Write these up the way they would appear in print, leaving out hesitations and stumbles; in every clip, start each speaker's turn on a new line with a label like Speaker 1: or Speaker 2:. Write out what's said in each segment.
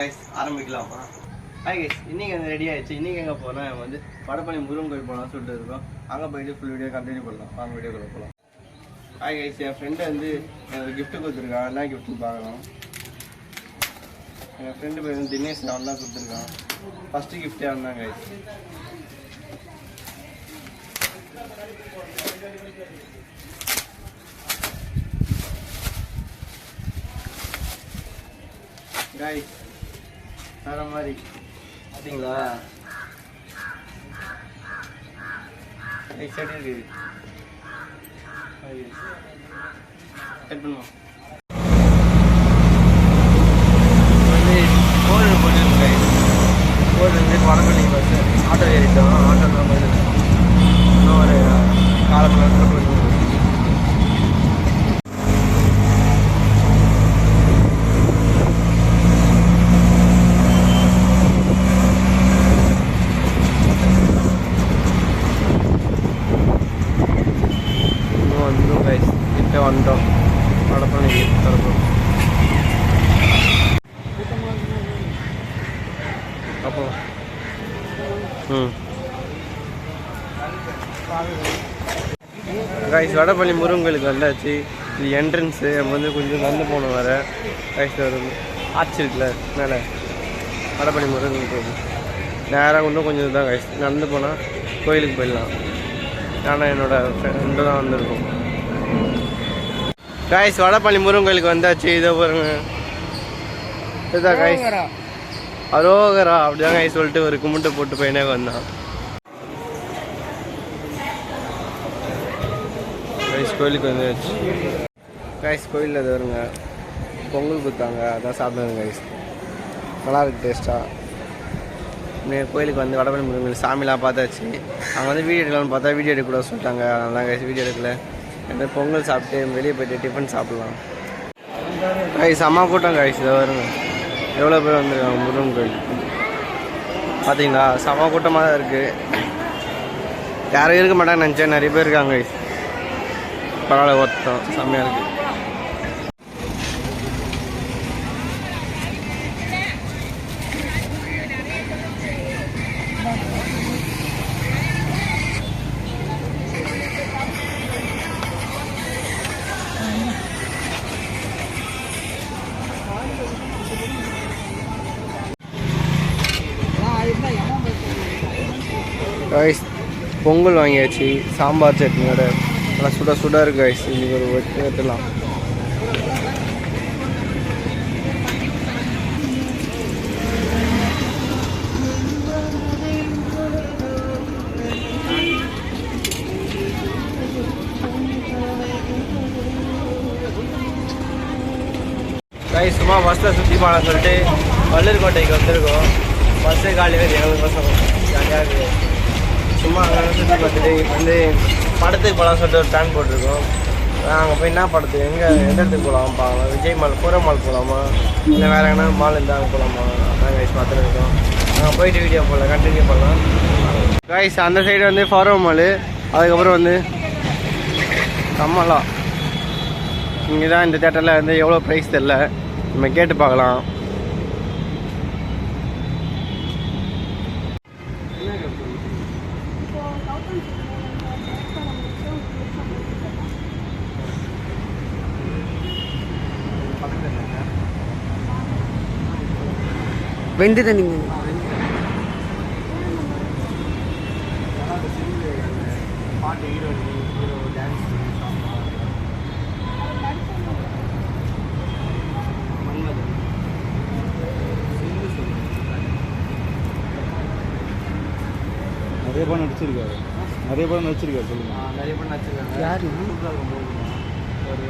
Speaker 1: ஆரம்பிக்கலாமா? Hi guys, இன்றைக்கி வந்து ரெடி ஆகிடுச்சு. இன்றைக்கி எங்கே போனால் நம்ம வந்து வடபழனி முருகன் கோயில் போகலாம்னு சொல்லிட்டு இருக்கோம். அங்கே போயிட்டு ஃபுல் வீடியோ கண்டினியூ பண்ணலாம். வாங்க வீடியோக்குள்ளே போகலாம். ஹாய் கைஸ், என் ஃப்ரெண்டு வந்து எனக்கு கிஃப்ட்டு கொடுத்துருக்கான். என்ன கிஃப்ட்டுன்னு பார்க்கலாம். என் ஃப்ரெண்டு பேர் வந்து தினேஷ். அவன் தான் கொடுத்துருக்கான். ஃபஸ்ட்டு கிஃப்ட்டே அவன் தான் கைஸ். கைஸ் வேற மாதிரி பார்த்தீங்களா? செடி இருக்குது. கட் பண்ணுவோம். வந்து கோவில் போயிட்டு கைஸ். கோவில் வந்து வடபழனி பஸ் ஆட்டோ ஏறிட்டோம். ஆட்டோ தான் போயிட்டு இன்னும் ஒரு காலத்தில் போயிட்டு வந்துட்டோம். வடபழனி தரப்போம். அப்போ கைஸ் வடபழனி முருகன் கோயிலுக்கு வந்தாச்சு. இது என்ட்ரன்ஸு. நம்ம வந்து கொஞ்சம் நடந்து போகணும். வேறு கைஸ் ஆச்சு இருக்குல்ல மேலே வடபழனி முருகன் கோயில். நேராக இன்னும் கொஞ்சம் இதுதான் கைஸ். நடந்து போனால் கோயிலுக்கு போயிடலாம். ஆனால் என்னோடய ஃப்ரெண்டு தான் வந்திருக்கோம். கைஸ் வடபழனி முருகன் கோயிலுக்கு வந்தாச்சு. இதை பாருங்க, இதுதான் கைஸ் அரோகரா அப்படிதான் கைஸ் சொல்லிட்டு ஒரு கும்பிட்டு போட்டு போயினே வந்தான். கைஸ் கோயிலுக்கு வந்தாச்சு. கைஸ் கோயிலில் இது வருங்க பொங்கல் கொடுத்தாங்க. அதான் சாப்பிடுங்க கைஸ். நல்லா இருக்கு டேஸ்ட்டாக. கோயிலுக்கு வந்து வடபழனி முருகன் கோயில் சாமிலாம் பார்த்தாச்சு. அங்கே வந்து வீடியோ எடுக்கலாம்னு பார்த்தா வீடியோ எடுக்கக்கூட சொல்லிட்டாங்க. அதெல்லாம் கைஸ் வீடியோ எடுக்கல. இந்த பொங்கல் சாப்பிட்டு வெளியே போய்ட்டு டிஃபன் சாப்பிட்லாம். கைஸ் அம்மா கூட்டம் கைஸ். இதை வருங்க எவ்வளோ பேர் வந்துருக்காங்க முருகன் கோயில் பார்த்தீங்களா? செம்ம கூட்டமாக தான் இருக்குது. யாரும் இருக்க மாட்டாங்கன்னு நினச்சேன். நிறைய பேர் இருக்காங்க கைஸ். பரவாயில்ல, ஒருத்தம் செம்மையாக இருக்குது. கைஸ் பொங்கல் வாங்கியாச்சு. சாம்பார் சட்னியோட நல்லா சுட சுடாக இருக்குது கைஸ். இன்றைக்கி ஒரு வெட்டலாம். கைஸ் சும்மா பஸ்ஸில் சுற்றி போகலான்னு சொல்லிட்டு வள்ளூர் கோட்டைக்கு வந்திருக்கோம். பஸ்ஸே காலையில் எங்களுக்கு பசங்க ஜாலியாக இருக்குது. சும்மா அங்கே சுற்றி பார்த்துட்டு வந்து படத்துக்கு போகலான்னு சொல்லிட்டு ஒரு பிளான் போட்டிருக்கோம். அங்கே போய் என்ன படத்துக்கு எந்த இடத்துக்கு போகலாம் பார்க்கலாம். விஜய் மால், பூர மால் போகலாமா, இல்லை வேறு எங்கன்னா மால் இருந்தால் அங்கே போகலாமா? அதான் கைஸ் பார்த்துட்டு இருக்கோம். அங்கே போயிட்டு வீடியோ போடலாம், கண்டினியூ பண்ணலாம். கைஸ் அந்த சைடு வந்து ஃபாரோ மால், அதுக்கப்புறம் வந்து கம்மலா. இங்கே தான் இந்த தேட்டரில் வந்து எவ்வளோ ப்ரைஸ் தெரில, நம்ம கேட்டு பார்க்கலாம். வெந்து தண்ணி பாட்டு ஹீரோ டான்ஸ்
Speaker 2: நிறைய படம் நடிச்சிருக்காரு. நிறைய படம் நடிச்சிருக்காரு. சொல்லுங்க.
Speaker 1: நிறைய படம் நடிச்சிருக்காங்க. யார்? ஒரு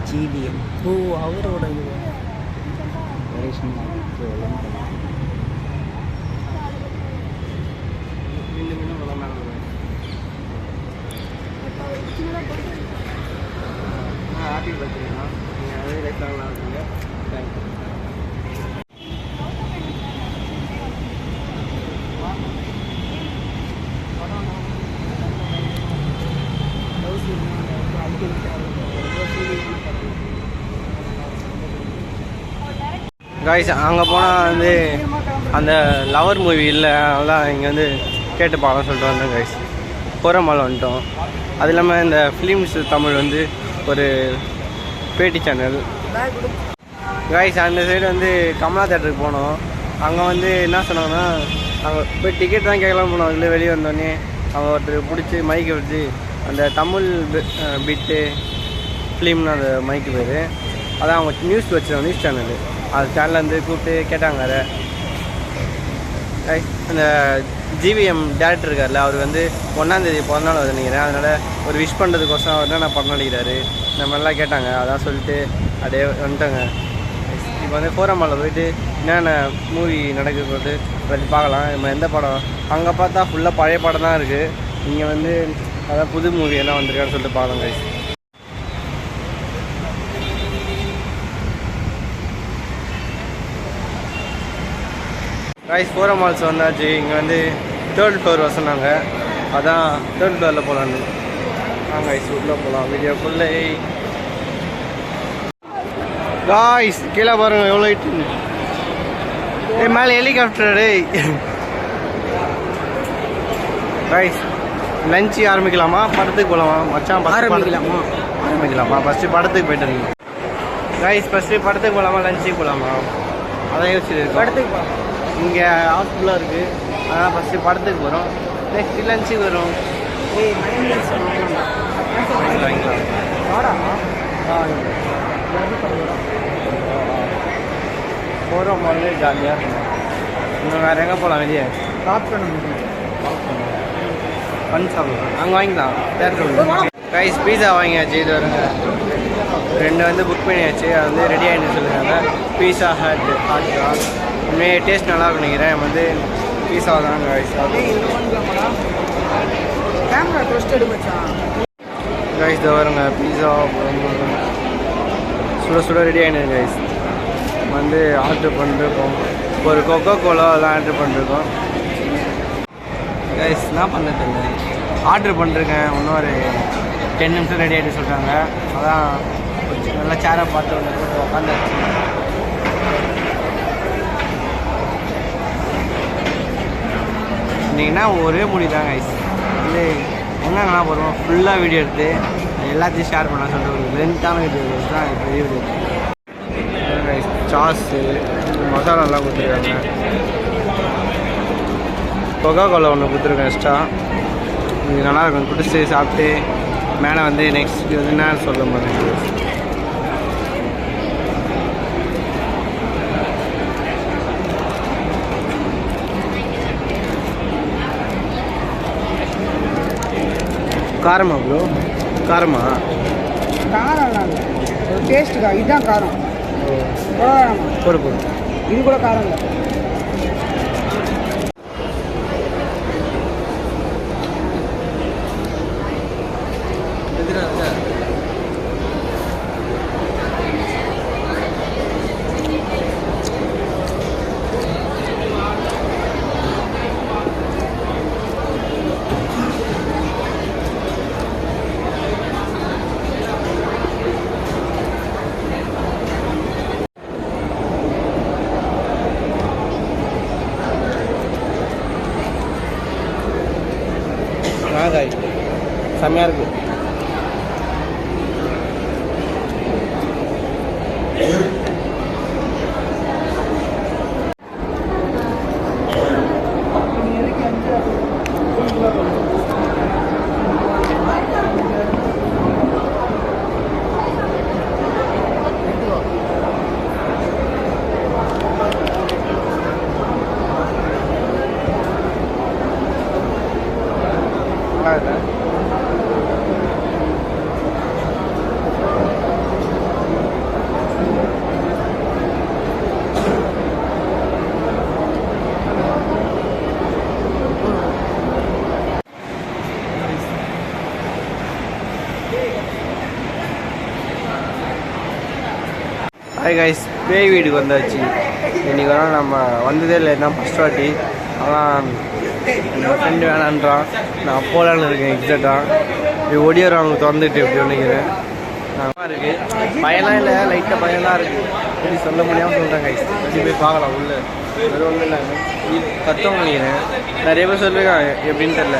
Speaker 2: ஜிவிஎம்.
Speaker 1: ஓ, அவரோட ஹாப்பி பர்த்டேண்ணா. நீங்கள் அதே லைஃப்லாம் இருக்கீங்க. தேங்க்யூ. காய்ஸ் அங்கே போனால் வந்து அந்த லவர் மூவி இல்லை, அதெல்லாம் இங்கே வந்து கேட்டு பார்க்கலாம் சொல்லிட்டு வந்தோம் காய்ஸ். கோரமால் வந்துட்டோம். அது இல்லாமல் இந்த ஃபிலிம்ஸ் தமிழ் வந்து ஒரு பேட்டி சேனல் காய்ஸ். அந்த சைடு வந்து கமலா தேட்டருக்கு போனோம். அங்கே வந்து என்ன சொன்னாங்கன்னா, அங்கே போய் டிக்கெட் தான் கேட்கலாம் போனோம். அதில் வெளியே வந்தோடனே அவங்க ஒருத்தர் பிடிச்சி மைக்கை வச்சு அந்த தமிழ் பிட்டு ஃபிலிம்னு அந்த மைக்கு பேர், அதான் அவங்க நியூஸ் வச்சுருவாங்க, நியூஸ் சேனல். அது சேனலில் வந்து கூப்பிட்டு கேட்டாங்க. அந்த ஜிவிஎம் டேரக்டர் இருக்கார்ல, அவர் வந்து 1ஆம் தேதி பிறந்தநாள் வருது நினைக்கிறேன். அதனால் ஒரு விஷ் பண்ணுறதுக்கோசம் அவர் என்னென்ன பண்ண நினைக்கிறாரு இந்த மாதிரிலாம் கேட்டாங்க. அதான் சொல்லிட்டு அப்படியே வந்துட்டாங்க. இப்போ வந்து கோரமாலில் போயிட்டு என்னென்ன மூவி நடக்குது பற்றி பார்க்கலாம். நம்ம எந்த படம் அங்கே பார்த்தா ஃபுல்லாக பழைய படம் தான் இருக்குது. இங்கே வந்து அதான் புது மூவி எல்லாம் வந்திருக்கான்னு சொல்லிட்டு பார்க்கலாம் கைஸ். கைஸ் கோரமால்ஸ் வந்தாச்சு. இங்கே வந்து 3rd ஃப்ளோர் வர சொன்னாங்க. அதான் 3rd ஃப்ளோரில் போகலான்னு கைஸ் உள்ளே போகலாம். வீடியோ ஃபுல்லே காய்ஸ் கீழே பாருங்கள் எவ்வளோ ஹைட்டு. மேலே ஹெலிகாப்டர். காய்ஸ் லஞ்சு ஆரம்பிக்கலாமா படத்துக்கு போகலாமா மச்சான்? ஆரம்பிக்கலாமா ஃபஸ்ட்டு படத்துக்கு போய்ட்டு இருக்கீங்க காய்ஸ். ஃபஸ்ட்டு படத்துக்கு போகலாமா லஞ்சுக்கு போகலாமா அதான் யோசிச்சுட்டு படத்துக்கு போகலாம். இங்கே ஹாஸ்பிட்டலாக இருக்குது, அதனால் ஃபஸ்ட்டு படத்துக்கு போகிறோம். நெக்ஸ்ட் லஞ்சுக்கு வரும். போகிறோம் போது ஜாலியாக இருக்கும். இன்னும் வேறு எங்கே போகலாம் வெளியே? பன் சாப்பிடலாம், அங்கே வாங்கிக்கலாம் தேட்டர். ரைஸ் பீஸா வாங்கியாச்சு. இது வருங்க 2 வந்து புக் பண்ணியாச்சு. அது வந்து ரெடி ஆகிட்டு சொல்லுறாங்க. பீஸா ஹட் ஹாட் தான் உண்மையே டேஸ்ட் நல்லா இருக்கும் நினைக்கிறேன். வந்து பீஸா தான் ரைஸ் ரைஸ் தான் வருங்க. பீஸா சுட சுட ரெடி ஆகிடுங்க ரைஸ். வந்து ஆர்டர் பண்ணிருக்கோம். ஒரு கொக்கோ கோலா எல்லாம் ஆர்டர் பண்ணிருக்கோம் கைஸ். என்ன பண்ணுறது ஆர்டர் பண்ணிருக்கேன். இன்னும் ஒரு 10 நிமிஷம் ரெடி ஆகிட்டு சொல்கிறாங்க. அதான் நல்லா சேரை பார்த்து வந்து உட்காந்துருச்சு. இன்றைக்கினா ஒரே முடி தான் கைஸ். வந்து என்னென்னா போகிறோம் ஃபுல்லாக வீடியோ எடுத்து எல்லாத்தையும் ஷேர் பண்ண சொல்லிட்டு ஒரு லென்த்தான வீடியோ தான் பெரிய வீடியோ. சாஸு மசாலாலாம் கொடுத்துருக்காங்க. கொக்கோ கோலா ஒன்று கொடுத்துருக்கேன் எக்ஸ்ட்ரா. இது நல்லாயிருக்கும். குடிச்சு சாப்பிட்டு மேலே வந்து நெக்ஸ்ட் வந்து என்ன சொல்ல மாட்டேங்குது. காரமா ப்ரோ? காரமா?
Speaker 3: காரம் ஒரு டேஸ்ட்டுக்கா. இதுதான் காரம்.
Speaker 1: போடு போடு.
Speaker 3: இது கூட காரம் இல்லை.
Speaker 1: காய் செம்மையாக இருக்குது. ஹாய் கைஸ், பேய் வீடுக்கு வந்தாச்சு. இன்றைக்கி வேணால் நம்ம வந்ததே இல்லை, என்ன ஃபஸ்ட் வாட்டி. ஆனால் என் ஃப்ரெண்டு வேணான்றான், நான் போகலான்னு இருக்கேன். எக்ஸாக்டாக இப்படி ஒடியாரம் அவங்க திறந்துட்டு எப்படி நினைக்கிறேன். நல்லா இருக்குது. பயம்லாம் இல்லை, லைட்டாக பயம்லாம் இருக்குது. சரி சொல்ல முடியாமல் சொல்கிறேன் கைஸ். சரி போய் பார்க்கலாம் உள்ளே. வேறு ஒன்றும் இல்லை, கத்தவங்க நினைக்கிறேன். நிறைய பேர் சொல்லியிருக்காங்க எப்படின்னு தெரில.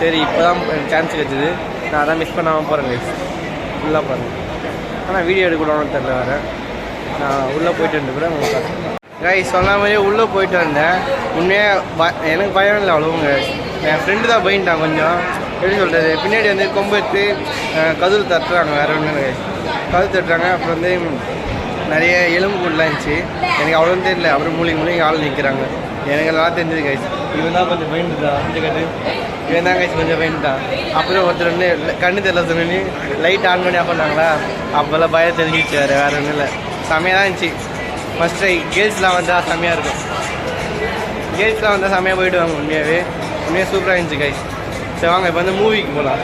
Speaker 1: சரி இப்போ தான் சான்ஸ் கிடச்சிது, நான் அதான் மிஸ் பண்ணாமல் போகிறேன் கைஸ். ஃபுல்லாக பாருங்கள். ஆனால் வீடியோ எடுக்கணும்னு தெரில வேறு. நான் உள்ளே போயிட்டு வந்து கூட உங்களுக்கு கைஸ் சொன்ன மாதிரியே உள்ளே போயிட்டு வந்தேன். உண்மையாக எனக்கு பயம் இல்லை அவ்வளோங்க. என் ஃப்ரெண்டு தான் போயிட்டான் கொஞ்சம். எப்படி சொல்கிறது, பின்னாடி வந்து கொம்பு எடுத்து கதவு தட்டுறாங்க, வேறு ஒன்றும் இல்லை. கதவு தட்டுறாங்க. அப்புறம் வந்து நிறைய எலும்பு கூடலாம் இருந்துச்சு. எனக்கு அவ்வளோ தெரியல. அப்புறம் மூலிகை ஆள் நிற்கிறாங்க. எனக்கு நல்லா தெரிஞ்சது கைஸ். இவன் தான் கொஞ்சம் பயந்துட்டான். அஞ்சு கட்டு இவன் தான் கைஸ் கொஞ்சம் பயந்துட்டான். அப்புறம் ஒருத்தர் வந்து கண்ணு தெரியல சொன்னி லைட் ஆன் பண்ணி ஆஃப் பண்ணாங்களா, அப்போல்லாம் பயம் தெரிஞ்சிச்சு. வேறு ஒன்றும் இல்லை, செம்மையாக தான் இருந்துச்சு. First try. கேர்ள்ஸ்லாம் வந்தால் செம்மையாக இருக்கும். கேர்ள்ஸ்லாம் வந்தால் செம்மையாக போயிடுவாங்க. உண்மையாக சூப்பராக இருந்துச்சு கைஸ். சரி வாங்க இப்போ வந்து மூவிக்கு போகலாம்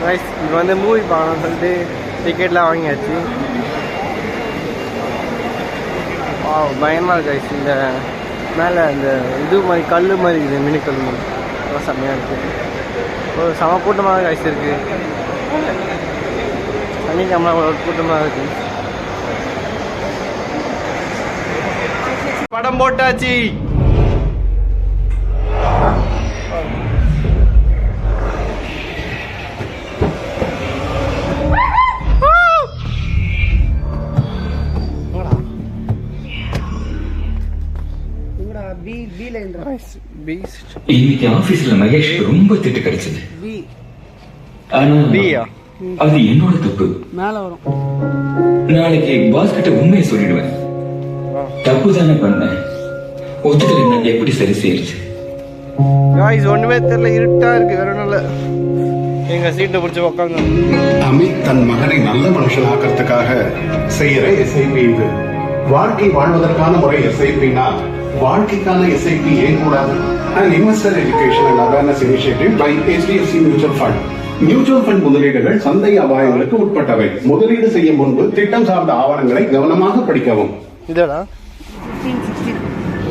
Speaker 1: கைஸ். இப்போ வந்து மூவி பார்க்கலாம்னு சொல்லிட்டு டிக்கெட்லாம் வாங்கியாச்சு. பயமாக இருக்கு கைஸ். இந்த மேலே இந்த இது மாதிரி கல் மாதிரி இருக்குது, மினி கல் மாதிரி. ரொம்ப செம்மையாக இருக்குது. ஒரு செம கூட்டமாக கைஸ் இருக்குது. சனிக்கிழமை ஒரு கூட்டமாக இருக்குது. படம் போட்டாச்சு.
Speaker 4: இன்னைக்கு ஆபீஸ்ல மகேஷ் ரொம்ப திட்டு கிடைச்சது. அது என்னோட தப்பு.
Speaker 3: மேலே வரும்.
Speaker 4: நாளைக்கு பாஸ் கிட்ட உண்மையை சொல்லிடுவேன். தப்பு தானே பண்ணேன், ஒத்துக்கல எப்படி சரி செய்யுது.
Speaker 1: ஒண்ணுமே தெரியல, இருட்டா இருக்கு. வேற ஒண்ணும் இல்ல. எங்க சீட்டை பிடிச்சி உட்காந்து
Speaker 5: அமித் தன் மகனை நல்ல மனுஷன் ஆக்கிறதுக்காக செய்யற எஸ்ஐபி இது. வாழ்க்கை வாழ்வதற்கான முறை எஸ்ஐபினா வாழ்க்கைக்கான எஸ்ஐபி ஏன் கூடாது? An investor education and awareness initiative by HDFC Mutual Fund. Mutual fund முதலீடுகள் சந்தை அபாயங்களுக்கு உட்பட்டவை. முதலீடு செய்யும் முன்பு திட்டம் சார்ந்த ஆவணங்களை கவனமாக படிக்கவும்.
Speaker 1: இதடா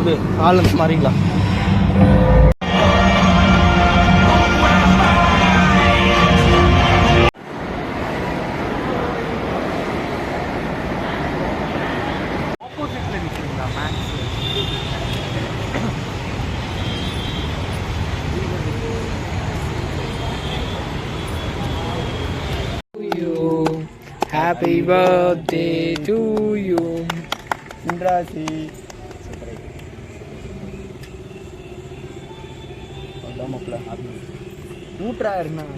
Speaker 1: இது ஆலன்ஸ் மாறிக்கலாம். Happy birthday to you. Indrasi. ஊட்ரா இருந்தாங்க.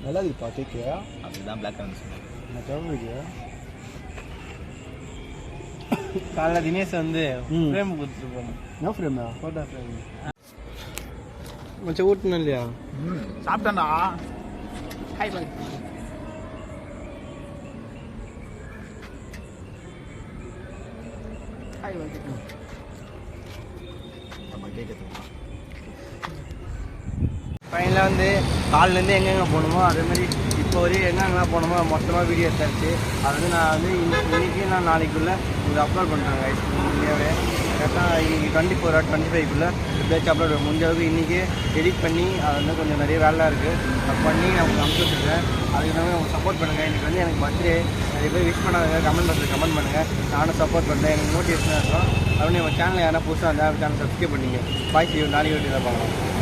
Speaker 1: நல்லா இருக்குப்பா கேக்கு. அதுதான் பிளாக் நான் சொல்லுங்க. காலைல தினேஷ் வந்து ஃப்ரேம் கொடுத்துட்டு போனேன். என்ன ஃப்ரேமா? Photo frame. மச்ச ஊட்டணும் இல்லையா? சாப்பிட்டேன்டா. Hi bye. Hi bye. நம்ம கேட்குறோம். ஃபைனலாக வந்து காலிலேருந்து எங்கெங்கே போகணுமோ அதேமாதிரி இப்போ வரையும் எங்கெங்கெல்லாம் போகணுமோ மொத்தமாக வீடியோ எடுத்தாச்சு. அது வந்து நான் வந்து இன்றைக்கி நான் நாளைக்குள்ளே உங்களுக்கு அப்லோட் பண்ணுறேன் இந்தியாவே. கரெக்டாக இன்றைக்கி 24 or 25 எப்படியாச்சும் அப்லோட் முடிஞ்ச அளவுக்கு இன்றைக்கி எடிட் பண்ணி அது வந்து கொஞ்சம் நிறைய வேலை இருக்குது. அது பண்ணி நான் உங்களுக்கு அனுப்பிச்சி வச்சுருக்கேன். அதுக்கு வந்து உங்களுக்கு சப்போர்ட் பண்ணுங்கள். இன்றைக்கி வந்து எனக்கு பர்த்டே நிறைய பேர் விஷ் பண்ணாங்க. கமெண்ட் பாக்ஸில் கமெண்ட் பண்ணுங்கள். நானும் சப்போர்ட் பண்ணுறேன். எனக்கு மோட்டிவேஷனாக இருக்கும். அப்படின்னு நம்ம சேனல் யாரா புதுசாக இருந்தால் சேனல் சப்ஸ்கிரைப் பண்ணிங்க. பாய். நாளைக்கு வீடியோவில் பார்க்கலாம்.